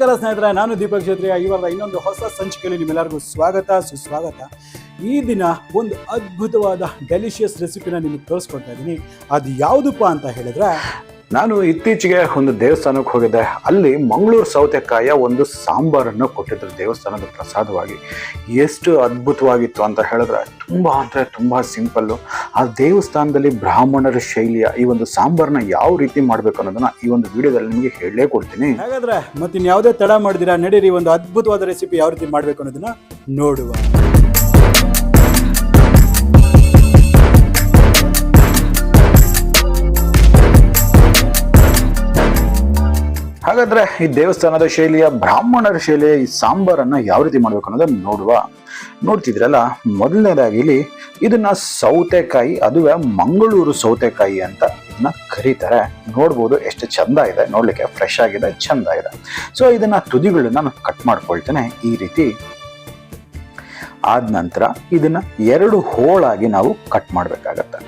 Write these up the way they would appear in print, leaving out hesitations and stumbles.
ನಮಸ್ಕಾರ ಸ್ನೇಹಿತರೆ, ನಾನು ದೀಪಕ್ ಕ್ಷೇತ್ರಿಯ. ಇವಾಗ ಇನ್ನೊಂದು ಹೊಸ ಸಂಚಿಕೆಯಲ್ಲಿ ನಿಮ್ಮೆಲ್ಲರಿಗೂ ಸ್ವಾಗತ ಸುಸ್ವಾಗತ. ಈ ದಿನ ಒಂದು ಅದ್ಭುತವಾದ ಡೆಲಿಷಿಯಸ್ ರೆಸಿಪಿನ ನಿಮಗೆ ತೋರಿಸ್ಕೊಡ್ತಾ ಇದ್ದೀನಿ. ಅದು ಯಾವುದಪ್ಪ ಅಂತ ಹೇಳಿದ್ರೆ, ನಾನು ಇತ್ತೀಚೆಗೆ ಒಂದು ದೇವಸ್ಥಾನಕ್ಕೆ ಹೋಗಿದ್ದೆ. ಅಲ್ಲಿ ಮಂಗಳೂರು ಸೌತೆಕಾಯಿಯ ಒಂದು ಸಾಂಬಾರನ್ನು ಕೊಟ್ಟಿದ್ರು ದೇವಸ್ಥಾನದ ಪ್ರಸಾದವಾಗಿ. ಎಷ್ಟು ಅದ್ಭುತವಾಗಿತ್ತು ಅಂತ ಹೇಳಿದ್ರೆ ತುಂಬ ಸಿಂಪಲ್ಲು. ಆ ದೇವಸ್ಥಾನದಲ್ಲಿ ಬ್ರಾಹ್ಮಣರ ಶೈಲಿಯ ಈ ಒಂದು ಸಾಂಬಾರನ್ನ ಯಾವ ರೀತಿ ಮಾಡಬೇಕು ಅನ್ನೋದನ್ನ ಈ ಒಂದು ವಿಡಿಯೋದಲ್ಲಿ ನಿಮಗೆ ಹೇಳೇ ಕೊಡ್ತೀನಿ. ಹಾಗಾದ್ರೆ ಮತ್ತಿನ್ಯಾವುದೇ ತಡ ಮಾಡಿದಿರಾ, ನಡೀರಿ ಒಂದು ಅದ್ಭುತವಾದ ರೆಸಿಪಿ ಯಾವ ರೀತಿ ಮಾಡಬೇಕು ಅನ್ನೋದನ್ನ ನೋಡುವ. ಹಾಗಾದ್ರೆ ಈ ದೇವಸ್ಥಾನದ ಶೈಲಿಯ ಬ್ರಾಹ್ಮಣರ ಶೈಲಿಯ ಈ ಸಾಂಬಾರನ್ನ ಯಾವ ರೀತಿ ಮಾಡ್ಬೇಕು ಅನ್ನೋದನ್ನ ನೋಡ್ತಿದ್ರಲ್ಲ. ಮೊದಲನೇದಾಗಿ ಇಲ್ಲಿ ಇದನ್ನ ಸೌತೆಕಾಯಿ, ಅದುವೇ ಮಂಗಳೂರು ಸೌತೆಕಾಯಿ ಅಂತ ಇದನ್ನ ಕರೀತಾರೆ. ನೋಡ್ಬೋದು ಎಷ್ಟು ಚಂದ ಇದೆ, ನೋಡ್ಲಿಕ್ಕೆ ಫ್ರೆಶ್ ಆಗಿದೆ, ಚಂದ ಇದೆ. ಸೊ ಇದನ್ನ ತುದಿಗಳನ್ನ ನಾನು ಕಟ್ ಮಾಡ್ಕೊಳ್ತೇನೆ ಈ ರೀತಿ. ಆದ ನಂತರ ಇದನ್ನ 2 ಹೋಳಾಗಿ ನಾವು ಕಟ್ ಮಾಡ್ಬೇಕಾಗತ್ತೆ.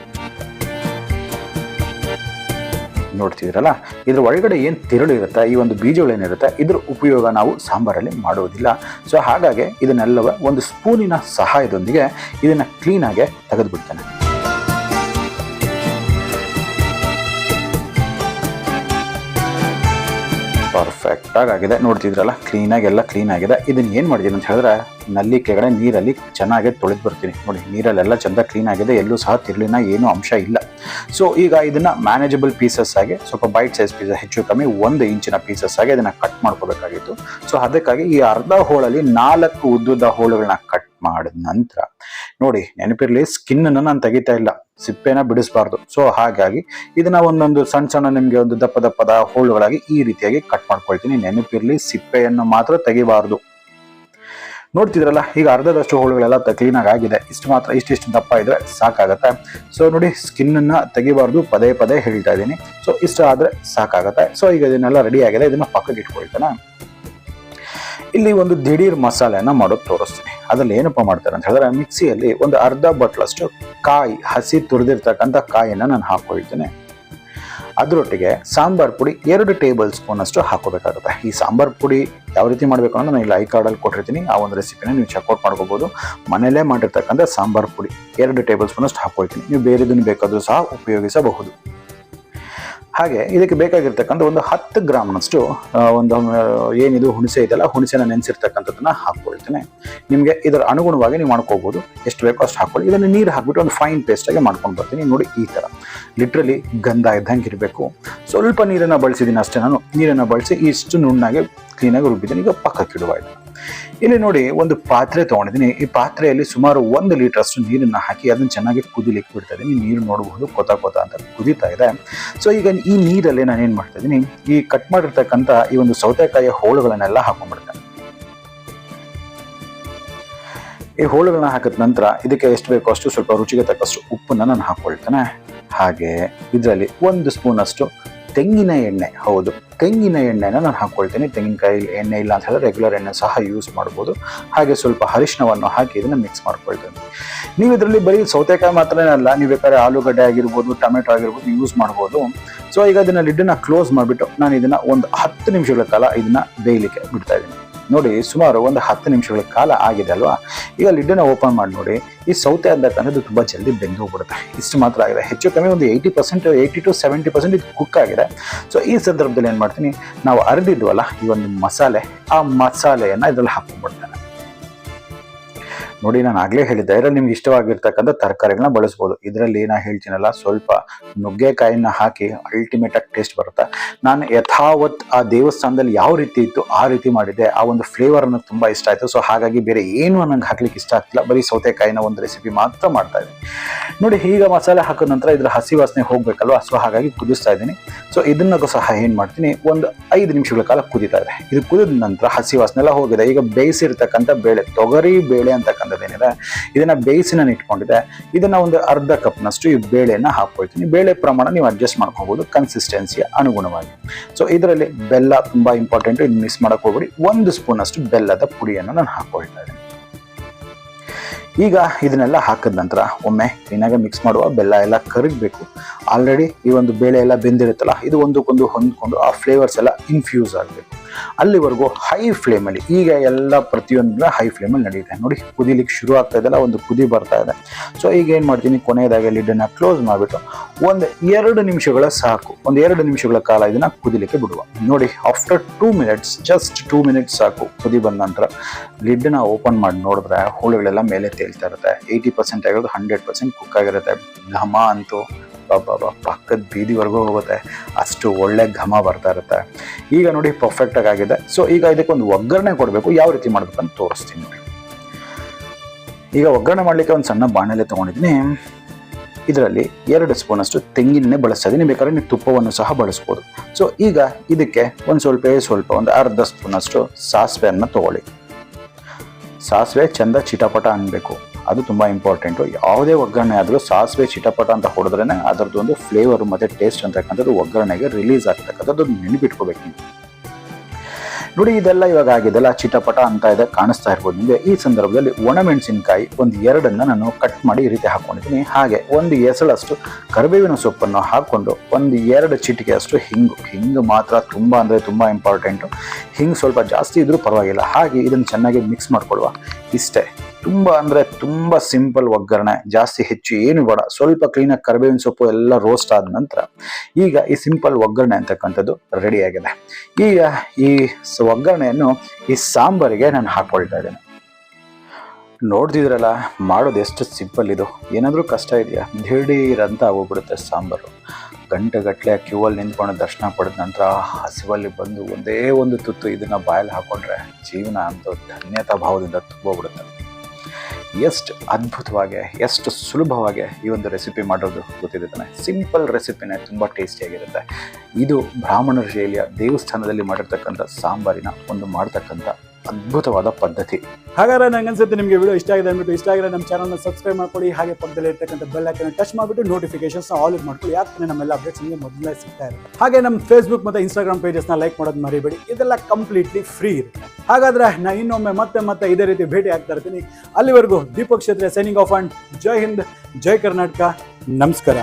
ನೋಡ್ತಿದ್ರಲ್ಲ, ಇದ್ರ ಒಳಗಡೆ ಏನು ತಿರುಳು ಇರುತ್ತೆ, ಈ ಒಂದು ಬೀಜಗಳೇನಿರುತ್ತೆ, ಇದ್ರ ಉಪಯೋಗ ನಾವು ಸಾಂಬಾರಲ್ಲಿ ಮಾಡುವುದಿಲ್ಲ. ಸೊ ಹಾಗಾಗಿ ಇದನ್ನೆಲ್ಲವ ಒಂದು ಸ್ಪೂನಿನ ಸಹಾಯದೊಂದಿಗೆ ಇದನ್ನ ಕ್ಲೀನಾಗಿ ತೆಗೆದುಬಿಡ್ತೇನೆ. ಪರ್ಫೆಕ್ಟ್ ಆಗಿದೆ. ನೋಡ್ತಿದ್ರಲ್ಲ, ಎಲ್ಲ ಕ್ಲೀನ್ ಆಗಿದೆ. ಇದನ್ನ ಏನ್ ಮಾಡಿದೀನಿ ಅಂತ ಹೇಳಿದ್ರೆ, ನಲ್ಲಿ ಕೆಳಗಡೆ ನೀರಲ್ಲಿ ಚೆನ್ನಾಗಿ ತೊಳೆದು ಬರ್ತೀನಿ. ನೋಡಿ, ನೀರಲ್ಲೆಲ್ಲ ಚಂದ ಕ್ಲೀನ್ ಆಗಿದೆ, ಎಲ್ಲೂ ಸಹ ತಿರುಳಿನ ಏನೂ ಅಂಶ ಇಲ್ಲ. ಸೊ ಈಗ ಇದನ್ನ ಮ್ಯಾನೇಜಬಲ್ ಪೀಸಸ್ ಆಗಿ, ಸ್ವಲ್ಪ ಬೈಟ್ ಸೈಜ್ ಪೀಸಸ್, ಹೆಚ್ಚು ಕಮ್ಮಿ 1 ಇಂಚಿನ ಪೀಸಸ್ ಆಗಿ ಇದನ್ನ ಕಟ್ ಮಾಡ್ಕೋಬೇಕಾಗಿತ್ತು. ಸೊ ಅದಕ್ಕಾಗಿ ಈ ಅರ್ಧ ಹೋಳಲ್ಲಿ 4 ಉದ್ದುದ ಹೋಳುಗಳನ್ನ ಕಟ್ ಮಾಡಿದ ನಂತರ, ನೋಡಿ ನೆನಪಿರ್ಲಿ, ಸ್ಕಿನ್ ಅನ್ನ ನಾನು ತೆಗಿತಾ ಇಲ್ಲ, ಸಿಪ್ಪೆನ ಬಿಡಿಸಬಾರ್ದು. ಸೊ ಹಾಗಾಗಿ ಇದನ್ನ ಒಂದೊಂದು ಸಣ್ಣ ನಿಮ್ಗೆ ಒಂದು ದಪ್ಪದ ಹೋಳುಗಳಾಗಿ ಈ ರೀತಿಯಾಗಿ ಕಟ್ ಮಾಡ್ಕೊಳ್ತೀನಿ. ನೆನಪಿರ್ಲಿ, ಸಿಪ್ಪೆಯನ್ನು ಮಾತ್ರ ತೆಗಿಬಾರ್ದು. ನೋಡ್ತಿದ್ರಲ್ಲ, ಈಗ ಅರ್ಧದಷ್ಟು ಹೋಳುಗಳೆಲ್ಲ ಕ್ಲೀನ್ ಆಗಿದೆ. ಇಷ್ಟು ದಪ್ಪ ಇದ್ರೆ ಸಾಕಾಗತ್ತೆ. ಸೊ ನೋಡಿ, ಸ್ಕಿನ್ ಅನ್ನ ತೆಗಿಬಾರ್ದು, ಪದೇ ಹೇಳ್ತಾ ಇದ್ದೀನಿ. ಸೊ ಇಷ್ಟ ಆದ್ರೆ ಸಾಕಾಗತ್ತೆ. ಸೊ ಈಗ ಇದನ್ನೆಲ್ಲ ರೆಡಿ ಆಗಿದೆ. ಇದನ್ನ ಪಕ್ಕಕ್ಕೆ ಇಟ್ಕೊಳ್ತಾನೆ. ಇಲ್ಲಿ ಒಂದು ದಿಢೀರ್ ಮಸಾಲೆಯನ್ನ ಮಾಡೋದು ತೋರಿಸ್ತೀನಿ. ಅದ್ರಲ್ಲಿ ಏನಪ್ಪಾ ಮಾಡ್ತಾರೆ ಅಂತ ಹೇಳಿದ್ರೆ, ಮಿಕ್ಸಿಯಲ್ಲಿ ಒಂದು ಅರ್ಧ ಬಟ್ಲಷ್ಟು ಕಾಯಿ, ಹಸಿ ತುರಿದಿರ್ತಕ್ಕಂಥ ಕಾಯಿನ ನಾನು ಹಾಕೊಳ್ತೇನೆ. ಅದರೊಟ್ಟಿಗೆ ಸಾಂಬಾರ್ ಪುಡಿ 2 ಟೇಬಲ್ ಸ್ಪೂನ್ ಅಷ್ಟು ಹಾಕೋಬೇಕಾಗುತ್ತೆ. ಈ ಸಾಂಬಾರ್ ಪುಡಿ ಯಾವ ರೀತಿ ಮಾಡಬೇಕು ಅನ್ನೋದು ನಾನು ಇಲ್ಲಿ ಐಕಾರ್ಡಲ್ಲಿ ಕೊಟ್ಟಿರ್ತೀನಿ. ಆ ಒಂದು ರೆಸಿಪಿನ ನೀವು ಚೆಕ್ಔಟ್ ಮಾಡ್ಕೋಬಹುದು. ಮನೆಯಲ್ಲೇ ಮಾಡಿರ್ತಕ್ಕಂಥ ಸಾಂಬಾರ್ ಪುಡಿ 2 ಟೇಬಲ್ ಸ್ಪೂನ್ ಅಷ್ಟು ಹಾಕೊಳ್ತೀನಿ. ನೀವು ಬೇರೆದನ್ನು ಬೇಕಾದರೂ ಸಹ ಉಪಯೋಗಿಸಬಹುದು. ಹಾಗೆ ಇದಕ್ಕೆ ಬೇಕಾಗಿರ್ತಕ್ಕಂಥ ಒಂದು 10 ಗ್ರಾಮ್ನಷ್ಟು ಒಂದು ಏನಿದು ಹುಣಸೆ ಇದೆಲ್ಲ, ಹುಣಸೆನ ನೆನೆಸಿರ್ತಕ್ಕಂಥದ್ದನ್ನ ಹಾಕೊಳ್ತೇನೆ. ನಿಮಗೆ ಇದರ ಅನುಗುಣವಾಗಿ ನೀವು ಮಾಡ್ಕೋಬಹುದು, ಎಷ್ಟು ಬೇಕೋ ಅಷ್ಟು ಹಾಕೊಳ್ಳಿ. ಇದನ್ನು ನೀರು ಹಾಕ್ಬಿಟ್ಟು ಒಂದು ಫೈನ್ ಪೇಸ್ಟ್ ಆಗಿ ಮಾಡ್ಕೊಂಡು ಬರ್ತೀನಿ. ನೋಡಿ, ಈ ತರ ಲಿಟ್ರಲಿ ಗಂಧ ಇದ್ದಂಗೆ ಇರಬೇಕು. ಸ್ವಲ್ಪ ನೀರನ್ನ ಬಳಸಿದ್ದೀನಿ ಅಷ್ಟೇ. ನಾನು ನೀರನ್ನ ಬಳಸಿ ಇಷ್ಟು ನುಣ್ಣಾಗಿ ಕ್ಲೀನಾಗಿ ರುಬ್ಬಿದ್ದೀನಿ. ಈಗ ಪಕ್ಕಕ್ಕೆ ಇಡುವ. ಇಲ್ಲಿ ನೋಡಿ, ಒಂದು ಪಾತ್ರೆ ತಗೊಂಡಿದ್ದೀನಿ. ಈ ಪಾತ್ರೆಯಲ್ಲಿ ಸುಮಾರು 1 ಲೀಟರ್ ಅಷ್ಟು ನೀರನ್ನ ಹಾಕಿ ಅದನ್ನ ಚೆನ್ನಾಗಿ ಕುದಿಲಿಕ್ಕೆ ಬಿಡ್ತಾ ಇದ್ದೀನಿ. ನೀರು ನೋಡಬಹುದು, ಕೊತ ಅಂತ ಕುದೀತಾ ಇದೆ. ಸೊ ಈಗ ಈ ನೀರಲ್ಲಿ ನಾನು ಏನ್ ಮಾಡ್ತಾ ಇದ್ದೀನಿ, ಈ ಕಟ್ ಮಾಡಿರ್ತಕ್ಕಂಥ ಈ ಒಂದು ಸೌತೆಕಾಯಿಯ ಹೋಳುಗಳನ್ನೆಲ್ಲ ಹಾಕೊಂಡ್ಬಿಡ್ತೇನೆ. ಈ ಹೋಳುಗಳನ್ನ ಹಾಕಿದ ನಂತರ ಇದಕ್ಕೆ ಎಷ್ಟು ಬೇಕೋ ಅಷ್ಟು, ಸ್ವಲ್ಪ ರುಚಿಗೆ ತಕ್ಕಷ್ಟು ಉಪ್ಪನ್ನ ನಾನು ಹಾಕೊಳ್ತೇನೆ. ಹಾಗೆ ಇದರಲ್ಲಿ 1 ಸ್ಪೂನ್ ಅಷ್ಟು ತೆಂಗಿನ ಎಣ್ಣೆ, ಹೌದು ತೆಂಗಿನ ಎಣ್ಣೆನ ನಾನು ಹಾಕೊಳ್ತೀನಿ. ತೆಂಗಿನಕಾಯಿ ಎಣ್ಣೆ ಇಲ್ಲ ಅಂತ ಹೇಳಿದ್ರೆ ರೆಗ್ಯುಲರ್ ಎಣ್ಣೆ ಸಹ ಯೂಸ್ ಮಾಡ್ಬೋದು. ಹಾಗೆ ಸ್ವಲ್ಪ ಅರಿಶಿಣವನ್ನು ಹಾಕಿ ಇದನ್ನ ಮಿಕ್ಸ್ ಮಾಡ್ಕೊಳ್ತೀನಿ. ನೀವು ಇದರಲ್ಲಿ ಬರೀ ಸೌತೆಕಾಯಿ ಮಾತ್ರನೇ ಅಲ್ಲ, ನೀವು ಬೇಕಾದ್ರೆ ಆಲೂಗಡ್ಡೆ ಆಗಿರ್ಬೋದು, ಟೊಮೆಟೊ ಆಗಿರ್ಬೋದು ಯೂಸ್ ಮಾಡ್ಬೋದು. ಸೊ ಈಗ ಇದನ್ನ ಲಿಡ್ಡನ್ನ ಕ್ಲೋಸ್ ಮಾಡಿಬಿಟ್ಟು ನಾನು ಇದನ್ನ ಒಂದು 10 ನಿಮಿಷಗಳ ಕಾಲ ಇದನ್ನ ಬೇಯಲಿಕ್ಕೆ ಬಿಡ್ತಾ ಇದ್ದೀನಿ. ನೋಡಿ, ಸುಮಾರು ಒಂದು 10 ನಿಮಿಷಗಳ ಕಾಲ ಆಗಿದೆ ಅಲ್ವಾ. ಈಗ ಲಿಡ್ಡನ್ನ ಓಪನ್ ಮಾಡಿ ನೋಡಿ, ಈ ಸೌತೆ ಅಂತಕ್ಕಂಥದ್ದು ತುಂಬಾ ಜಲ್ದಿ ಬೆಂದು ಹೋಗ್ಬಿಡುತ್ತೆ. ಇಷ್ಟು ಮಾತ್ರ ಆಗಿದೆ. ಹೆಚ್ಚು ಕಮ್ಮಿ ಒಂದು 80% to 70% ಇದು ಕುಕ್ ಆಗಿದೆ. ಸೊ ಈ ಸಂದರ್ಭದಲ್ಲಿ ಏನ್ ಮಾಡ್ತೀನಿ, ನಾವು ಅರೆದಿದ್ವಲ್ಲ ಈ ಒಂದು ಮಸಾಲೆ, ಆ ಮಸಾಲೆಯನ್ನ ಇದ್ರಲ್ಲಿ ಹಾಕೊಂಡ್ಬಿಡ್ತೇನೆ. ನೋಡಿ, ನಾನು ಆಗ್ಲೇ ಹೇಳಿದ್ದೆ, ಇದರಲ್ಲಿ ನಿಮ್ಗೆ ಇಷ್ಟವಾಗಿರ್ತಕ್ಕಂಥ ತರಕಾರಿಗಳನ್ನ ಬಳಸ್ಬೋದು. ಇದರಲ್ಲಿ ನಾ ಹೇಳ್ತೀನಲ್ಲ, ಸ್ವಲ್ಪ ನುಗ್ಗೆಕಾಯಿನ ಹಾಕಿ ಅಲ್ಟಿಮೇಟ್ ಆಗಿ ಟೇಸ್ಟ್ ಬರುತ್ತೆ. ನಾನು ಯಥಾವತ್ ಆ ದೇವಸ್ಥಾನದಲ್ಲಿ ಯಾವ ರೀತಿ ಇತ್ತು ಆ ರೀತಿ ಮಾಡಿದ್ದೆ. ಆ ಒಂದು ಫ್ಲೇವರ್ ನನಗೆ ತುಂಬಾ ಇಷ್ಟ ಆಯ್ತು. ಸೊ ಹಾಗಾಗಿ ಬೇರೆ ಏನು ನಂಗೆ ಹಾಕ್ಲಿಕ್ಕೆ ಇಷ್ಟ ಆಗ್ತಿಲ್ಲ, ಬರೀ ಸೌತೆಕಾಯಿನ ಒಂದು ರೆಸಿಪಿ ಮಾತ್ರ ಮಾಡ್ತಾ ಇದ್ದೀನಿ. ನೋಡಿ, ಈಗ ಮಸಾಲೆ ಹಾಕಿದ ನಂತರ ಇದ್ರ ಹಸಿ ವಾಸನೆ ಹೋಗ್ಬೇಕಲ್ವಾ. ಸೊ ಹಾಗಾಗಿ ಕುದಿಸ್ತಾ ಇದ್ದೀನಿ. ಸೊ ಇದನ್ನೂ ಸಹ ಏನ್ ಮಾಡ್ತೀನಿ, ಒಂದು 5 ನಿಮಿಷಗಳ ಕಾಲ ಕುದೀತಾ ಇದೆ. ಇದು ಕುದಿದ ನಂತರ ಹಸಿ ವಾಸನೆ ಎಲ್ಲ ಹೋಗಿದೆ. ಈಗ ಬೇಯಿಸಿರ್ತಕ್ಕಂಥ ಬೇಳೆ, ತೊಗರಿ ಬೇಳೆ ಅಂತಕ್ಕಂಥ ಏನಿದೆ, ಇದನ್ನ ಬೇಯಿಸಿ ನಾನು ಇಟ್ಕೊಂಡಿದ್ದೆ. ಇದನ್ನ ಒಂದು ಅರ್ಧ ಕಪ್ನಷ್ಟು ಈ ಬೇಳೆನ ಹಾಕೊಳ್ತೀನಿ. ಬೇಳೆ ಪ್ರಮಾಣ ನೀವು ಅಡ್ಜಸ್ಟ್ ಮಾಡ್ಕೋಬಹುದು ಕನ್ಸಿಸ್ಟೆನ್ಸಿಯ ಅನುಗುಣವಾಗಿ. ಸೊ ಇದರಲ್ಲಿ ಬೆಲ್ಲ ತುಂಬಾ ಇಂಪಾರ್ಟೆಂಟ್, ಇದು ಮಿಸ್ ಮಾಡಕ್ ಹೋಗ್ಬಿಡಿ. 1 ಸ್ಪೂನ್ ಅಷ್ಟು ಬೆಲ್ಲದ ಪುಡಿಯನ್ನು ನಾನು ಹಾಕೊಳ್ತಾ ಇದ್ದೀನಿ. ಈಗ ಇದನ್ನೆಲ್ಲ ಹಾಕಿದ ನಂತರ ಒಮ್ಮೆ ಕ್ಲೀನಾಗಿ ಮಿಕ್ಸ್ ಮಾಡುವ. ಬೆಲ್ಲ ಎಲ್ಲ ಕರಗಬೇಕು. ಆಲ್ರೆಡಿ ಈ ಒಂದು ಬೇಳೆ ಎಲ್ಲ ಬೆಂದಿರುತ್ತಲ್ಲ, ಇದು ಒಂದಕ್ಕೊಂದು ಹೊಂದ್ಕೊಂಡು ಆ ಫ್ಲೇವರ್ಸ್ ಎಲ್ಲ ಇನ್ಫ್ಯೂಸ್ ಆಗಬೇಕು. ಅಲ್ಲಿವರೆಗೂ ಹೈ ಫ್ಲೇಮಲ್ಲಿ, ಈಗ ಎಲ್ಲ ಪ್ರತಿಯೊಂದು ಹೈ ಫ್ಲೇಮಲ್ಲಿ ನಡೆಯುತ್ತೆ ನೋಡಿ. ಕುದಿಲಿಕ್ಕೆ ಶುರು ಆಗ್ತಾ ಇದೆಲ್ಲ, ಒಂದು ಕುದಿ ಬರ್ತಾ ಇದೆ. ಸೊ ಈಗ ಏನು ಮಾಡ್ತೀನಿ, ಕೊನೆಯದಾಗಿ ಲಿಡ್ಡನ್ನು ಕ್ಲೋಸ್ ಮಾಡಿಬಿಟ್ಟು ಒಂದು 2 ನಿಮಿಷಗಳ ಸಾಕು, ಒಂದು 2 ನಿಮಿಷಗಳ ಕಾಲ ಇದನ್ನು ಕುದಿಲಿಕ್ಕೆ ಬಿಡುವ. ನೋಡಿ, ಆಫ್ಟರ್ 2 ಮಿನಿಟ್ಸ್, ಜಸ್ಟ್ 2 ಮಿನಿಟ್ಸ್ ಸಾಕು. ಕುದಿ ಬಂದ ನಂತರ ಲಿಡ್ಡನ್ನ ಓಪನ್ ಮಾಡಿ ನೋಡಿದ್ರೆ ಹುಳುಗಳೆಲ್ಲ ಮೇಲೆ ತೇಲ್ತಾ ಇರುತ್ತೆ. 80% ಆಗಿರೋದು 100% ಕುಕ್ ಆಗಿರುತ್ತೆ. ಘಮ ಅಂತೂ ಪಕ್ಕದ ಬೀದಿವರೆಗೂ ಹೋಗುತ್ತೆ, ಅಷ್ಟು ಒಳ್ಳೆ ಘಮ ಬರ್ತಾ ಇರುತ್ತೆ. ಈಗ ನೋಡಿ ಪರ್ಫೆಕ್ಟಾಗಿ ಆಗಿದೆ. ಸೊ ಈಗ ಇದಕ್ಕೊಂದು ಒಗ್ಗರಣೆ ಕೊಡಬೇಕು. ಯಾವ ರೀತಿ ಮಾಡ್ಬೇಕಂತ ತೋರಿಸ್ತೀನಿ ನೋಡಿ. ಈಗ ಒಗ್ಗರಣೆ ಮಾಡಲಿಕ್ಕೆ ಒಂದು ಸಣ್ಣ ಬಾಣಲೆ ತೊಗೊಂಡಿದ್ದೀನಿ. ಇದರಲ್ಲಿ 2 ಸ್ಪೂನಷ್ಟು ತೆಂಗಿನೆಣ್ಣೆ ಬಳಸ್ತಾ ಇದ್ದೀನಿ. ಬೇಕಾದ್ರೆ ನೀವು ತುಪ್ಪವನ್ನು ಸಹ ಬಳಸ್ಬೋದು. ಸೊ ಈಗ ಇದಕ್ಕೆ ಒಂದು ಸ್ವಲ್ಪ ಒಂದು ಅರ್ಧ ಸ್ಪೂನಷ್ಟು ಸಾಸಿವೆಯನ್ನು ತಗೊಳ್ಳಿ. ಸಾಸಿವೆ ಚಂದ ಚಿಟಪಟ ಅನ್ನಬೇಕು, ಅದು ತುಂಬ ಇಂಪಾರ್ಟೆಂಟು. ಯಾವುದೇ ಒಗ್ಗರಣೆ ಆದರೂ ಸಾಸಿವೆ ಚಿಟಪಟ ಅಂತ ಹೊಡೆದ್ರೇ ಅದರದ್ದು ಒಂದು ಫ್ಲೇವರು ಮತ್ತು ಟೇಸ್ಟ್ ಅಂತಕ್ಕಂಥದ್ದು ಒಗ್ಗರಣೆಗೆ ರಿಲೀಸ್ ಆಗ್ತಕ್ಕಂಥದ್ದು ನೆನಪಿಟ್ಕೋಬೇಕು ನೀವು. ನೋಡಿ, ಇದೆಲ್ಲ ಇವಾಗ ಆಗಿದೆಲ್ಲ ಚಿಟಪಟ ಅಂತ ಇದೆ, ಕಾಣಿಸ್ತಾ ಇರ್ಬೋದು ನಿಮಗೆ. ಈ ಸಂದರ್ಭದಲ್ಲಿ ಒಣಮೆಣಸಿನಕಾಯಿ ಒಂದು 2 ನಾನು ಕಟ್ ಮಾಡಿ ಈ ರೀತಿ ಹಾಕ್ಕೊಂಡಿದ್ದೀನಿ. ಹಾಗೆ ಒಂದು ಎಸಳಷ್ಟು ಕರಿಬೇವಿನ ಸೊಪ್ಪನ್ನು ಹಾಕ್ಕೊಂಡು ಒಂದು 2 ಚಿಟಿಕೆಯಷ್ಟು ಹಿಂಗು ಮಾತ್ರ ತುಂಬ ಅಂದರೆ ತುಂಬ ಇಂಪಾರ್ಟೆಂಟು. ಹಿಂಗೆ ಸ್ವಲ್ಪ ಜಾಸ್ತಿ ಇದ್ರೂ ಪರವಾಗಿಲ್ಲ. ಹಾಗೆ ಇದನ್ನು ಚೆನ್ನಾಗಿ ಮಿಕ್ಸ್ ಮಾಡ್ಕೊಳ್ಳುವ. ಇಷ್ಟೇ, ತುಂಬ ಅಂದರೆ ತುಂಬ ಸಿಂಪಲ್ ಒಗ್ಗರಣೆ, ಜಾಸ್ತಿ ಹೆಚ್ಚು ಏನು ಬೇಡ. ಸ್ವಲ್ಪ ಕ್ಲೀನಾಗಿ ಕರಿಬೇವಿನ ಸೊಪ್ಪು ಎಲ್ಲ ರೋಸ್ಟ್ ಆದ ನಂತರ ಈಗ ಈ ಸಿಂಪಲ್ ಒಗ್ಗರಣೆ ಅಂತಕ್ಕಂಥದ್ದು ರೆಡಿಯಾಗಿದೆ. ಈಗ ಈ ಒಗ್ಗರಣೆಯನ್ನು ಈ ಸಾಂಬಾರಿಗೆ ನಾನು ಹಾಕ್ಕೊಳ್ತಾ ಇದ್ದೇನೆ. ನೋಡ್ತಿದ್ರಲ್ಲ, ಮಾಡೋದು ಎಷ್ಟು ಸಿಂಪಲ್ ಇದು. ಏನಾದರೂ ಕಷ್ಟ ಇದೆಯಾ? ದಿಢೀರಂತ ಆಗೋಗ್ಬಿಡುತ್ತೆ ಸಾಂಬಾರು. ಗಂಟೆಗಟ್ಟಲೆ ಕ್ಯೂವಲ್ಲಿ ನಿಂತ್ಕೊಂಡು ದರ್ಶನ ಪಡೆದ ನಂತರ ಹಸಿವಲ್ಲಿ ಬಂದು ಒಂದೇ ಒಂದು ತುತ್ತು ಇದನ್ನು ಬಾಯಲ್ಲಿ ಹಾಕ್ಕೊಂಡ್ರೆ ಜೀವನ ಅಂತ ಧನ್ಯತಾ ಭಾವದಿಂದ ತುಂಬೋಗ್ಬಿಡುತ್ತೆ. ಎಷ್ಟು ಅದ್ಭುತವಾಗಿ, ಎಷ್ಟು ಸುಲಭವಾಗಿ ಈ ಒಂದು ರೆಸಿಪಿ ಮಾಡೋದು ಗೊತ್ತಿದೆ ತಾನೆ. ಸಿಂಪಲ್ ರೆಸಿಪಿನೇ ತುಂಬ ಟೇಸ್ಟಿಯಾಗಿರುತ್ತೆ. ಇದು ಬ್ರಾಹ್ಮಣರ ಶೈಲಿಯ ದೇವಸ್ಥಾನದಲ್ಲಿ ಮಾಡಿರ್ತಕ್ಕಂಥ ಸಾಂಬಾರಿನ ಒಂದು ಮಾಡ್ತಕ್ಕಂಥ ಅದ್ಭುತವಾದ ಪದ್ಧತಿ. ಹಾಗಾದ್ರೆ ನಂಗೆ ಅನ್ಸುತ್ತೆ ನಿಮಗೆ ವಿಡಿಯೋ ಇಷ್ಟ ಆಗಿದೆ ಅಂದ್ಬಿಟ್ಟು, ಇಷ್ಟ ಆಗಿದ್ರೆ ನಮ್ಮ ಚಾನಲ್ನ ಸಬ್ಸ್ಕ್ರೈಬ್ ಮಾಡ್ಕೊಳ್ಳಿ. ಹಾಗೆ ಪಕ್ಕದಲ್ಲಿ ಇರ್ತಕ್ಕಂಥ ಬೆಲ್ ಐಕನ್ ಟಚ್ ಮಾಡಿಬಿಟ್ಟು ನೋಟಿಫಿಕೇಶನ್ಸ್ ಆಲ್ ಮಾಡ್ಕೊಳ್ಳಿ. ಯಾಕಂದ್ರೆ ನಮ್ಮೆಲ್ಲ ಅಪ್ಡೇಟ್ಸ್ ನಿಮಗೆ ಮೊದಲೇ ಸಿಗ್ತಾ ಇರುತ್ತೆ. ಹಾಗೆ ನಮ್ಮ ಫೇಸ್ಬುಕ್ ಮತ್ತು ಇನ್ಸ್ಟಾಗ್ರಾಮ್ ಪೇಜಸ್ನ ಲೈಕ್ ಮಾಡೋದು ಮರಿಬೇಡಿ. ಇದೆಲ್ಲ ಕಂಪ್ಲೀಟ್ಲಿ ಫ್ರೀ ಇರುತ್ತೆ. ಹಾಗಾದ್ರೆ ನಾನು ಇನ್ನೊಮ್ಮೆ ಮತ್ತೆ ಇದೇ ರೀತಿ ಭೇಟಿ ಆಗ್ತಾ ಇರ್ತೀನಿ. ಅಲ್ಲಿವರೆಗೂ ದೀಪಕ್ ಕ್ಷೇತ್ರ ಸೈನಿಂಗ್ ಆಫ್ ಅಂಡ್ ಜೈ ಹಿಂದ್, ಜೈ ಕರ್ನಾಟಕ, ನಮಸ್ಕಾರ.